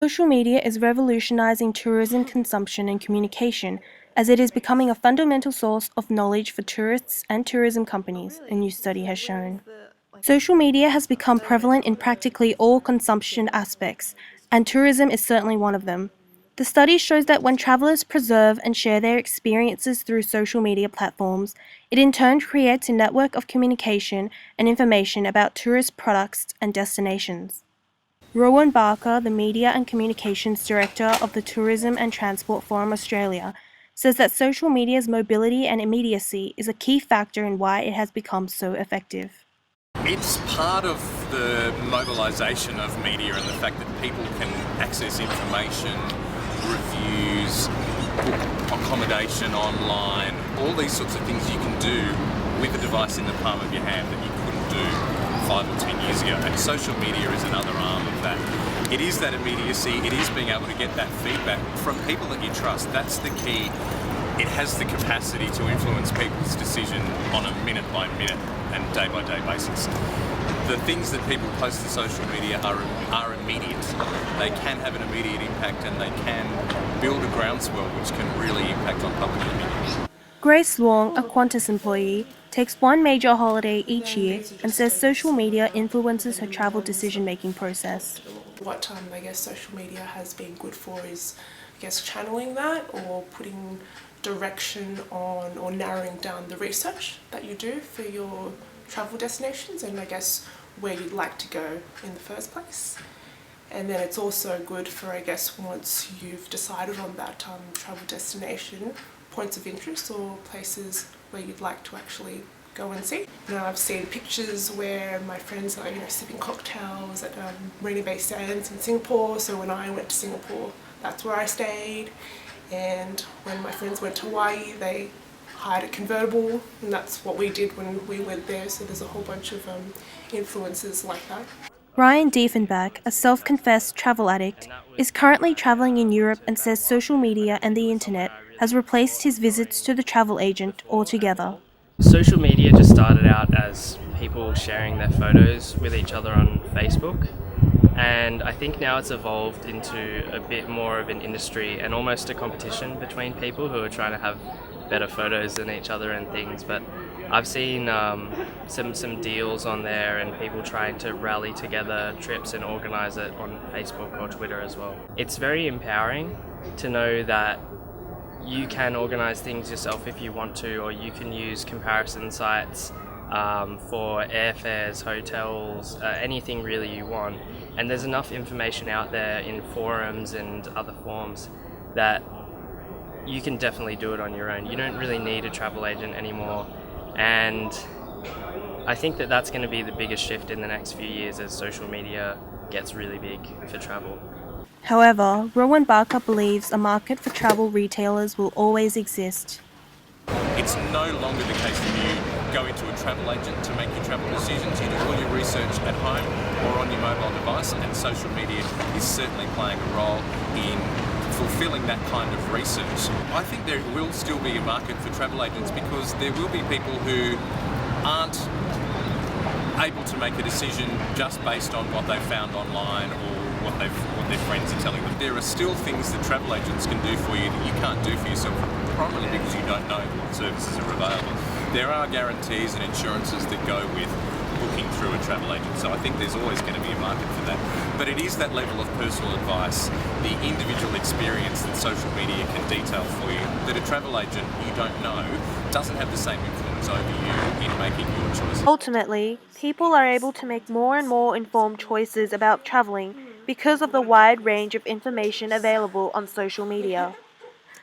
Social media is revolutionizing tourism consumption and communication as it is becoming a fundamental source of knowledge for tourists and tourism companies, a new study has shown. Social media has become prevalent in practically all consumption aspects, and tourism is certainly one of them. The study shows that when travelers preserve and share their experiences through social media platforms, it in turn creates a network of communication and information about tourist products and destinations. Rowan Barker, the Media and Communications Director of the Tourism and Transport Forum Australia, says that social media's mobility and immediacy is a key factor in why it has become so effective. It's part of the mobilisation of media and the fact that people can access information, reviews, book accommodation online, all these sorts of things you can do with a device in the palm of your hand that you couldn't do 5 or 10 years ago. And social media is another arm of that. It is that immediacy, it is being able to get that feedback from people that you trust. That's the key. It has the capacity to influence people's decision on a minute-by-minute and day-by-day basis. The things that people post to social media are immediate. They can have an immediate impact and they can build a groundswell which can really impact on public opinion. Grace Wong, a Qantas employee, takes one major holiday each year and says social media influences her travel decision-making process. What I guess social media has been good for is, I guess, channeling that or putting direction on or narrowing down the research that you do for your travel destinations and I guess where you'd like to go in the first place. And then it's also good for, I guess, once you've decided on that travel destination, points of interest or places where you'd like to actually go and see. I've seen pictures where my friends are, sipping cocktails at Marina Bay Sands in Singapore. So when I went to Singapore, that's where I stayed. And when my friends went to Hawaii, they hired a convertible, and that's what we did when we went there. So there's a whole bunch of influences like that. Ryan Diefenbach, a self-confessed travel addict, is currently traveling in Europe and says social media and the internet has replaced his visits to the travel agent altogether. Social media just started out as people sharing their photos with each other on Facebook, and I think now it's evolved into a bit more of an industry and almost a competition between people who are trying to have better photos than each other and things. But I've seen some deals on there and people trying to rally together trips and organize it on Facebook or Twitter as well. It's very empowering to know that you can organize things yourself if you want to, or you can use comparison sites for airfares, hotels, anything really you want. And there's enough information out there in forums and other forms that you can definitely do it on your own. You don't really need a travel agent anymore. And I think that that's going to be the biggest shift in the next few years as social media gets really big for travel. However, Rowan Barker believes a market for travel retailers will always exist. It's no longer the case that you go into a travel agent to make your travel decisions. You do all your research at home or on your mobile device, and social media is certainly playing a role in fulfilling that kind of research. I think there will still be a market for travel agents because there will be people who aren't able to make a decision just based on what they've found online or what their friends are telling them. There are still things that travel agents can do for you that you can't do for yourself, primarily because you don't know what services are available. There are guarantees and insurances that go with booking through a travel agent, so I think there's always going to be a market for that. But it is that level of personal advice, the individual experience that social media can detail for you, that a travel agent you don't know doesn't have the same influence over you in making your choices. Ultimately, people are able to make more and more informed choices about traveling because of the wide range of information available on social media.